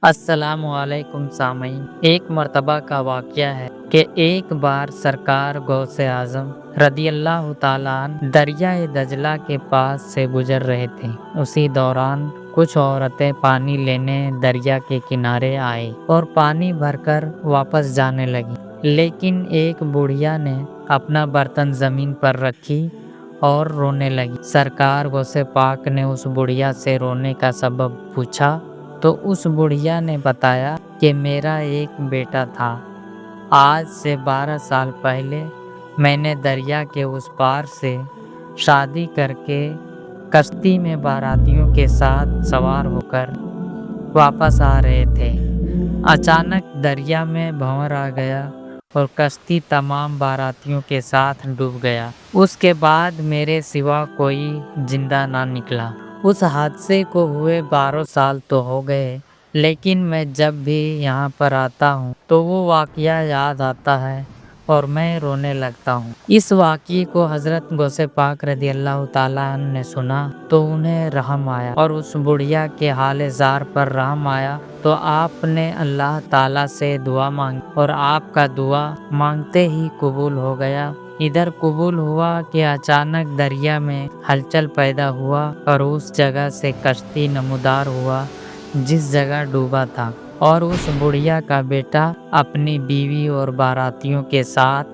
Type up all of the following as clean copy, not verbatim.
السلام علیکم سامعین، ایک مرتبہ کا واقعہ ہے کہ ایک بار سرکار غوث اعظم رضی اللہ تعالیٰ عنہ دریائے دجلہ کے پاس سے گزر رہے تھے۔ اسی دوران کچھ عورتیں پانی لینے دریا کے کنارے آئیں اور پانی بھر کر واپس جانے لگیں، لیکن ایک بڑھیا نے اپنا برتن زمین پر رکھی اور رونے لگی۔ سرکار غوث پاک نے اس بڑھیا سے رونے کا سبب پوچھا تو اس بڑھیا نے بتایا کہ میرا ایک بیٹا تھا۔ آج سے 12 سال پہلے میں نے دریا کے اس پار سے شادی کر کے کشتی میں باراتیوں کے ساتھ سوار ہو کر واپس آ رہے تھے۔ اچانک دریا میں بھنور آ گیا اور کشتی تمام باراتیوں کے ساتھ ڈوب گیا۔ اس کے بعد میرے سوا کوئی زندہ نہ نکلا۔ اس حادثے کو ہوئے 12 سال تو ہو گئے، لیکن میں جب بھی یہاں پر آتا ہوں تو وہ واقعہ یاد آتا ہے اور میں رونے لگتا ہوں۔ اس واقعے کو حضرت غوث پاک رضی اللہ تعالیٰ عنہ نے سنا تو انہیں رحم آیا اور اس بڑھیا کے حال زار پر رحم آیا تو آپ نے اللہ تعالیٰ سے دعا مانگی اور آپ کا دعا مانگتے ہی قبول ہو گیا۔ ادھر قبول ہوا کہ اچانک دریا میں ہلچل پیدا ہوا اور اس جگہ سے کشتی نمودار ہوا جس جگہ ڈوبا تھا، اور اس بڑھیا کا بیٹا اپنی بیوی اور باراتیوں کے ساتھ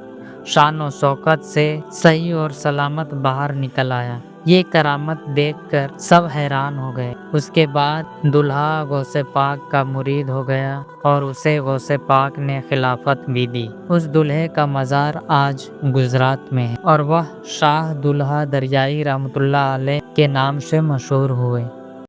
شان و شوکت سے صحیح اور سلامت باہر نکل آیا۔ یہ کرامت دیکھ کر سب حیران ہو گئے۔ اس کے بعد دلہا غوث پاک کا مرید ہو گیا اور اسے غوث پاک نے خلافت بھی دی۔ اس دلہے کا مزار آج گجرات میں ہے اور وہ شاہ دلہا دریائی رحمۃ اللہ علیہ کے نام سے مشہور ہوئے۔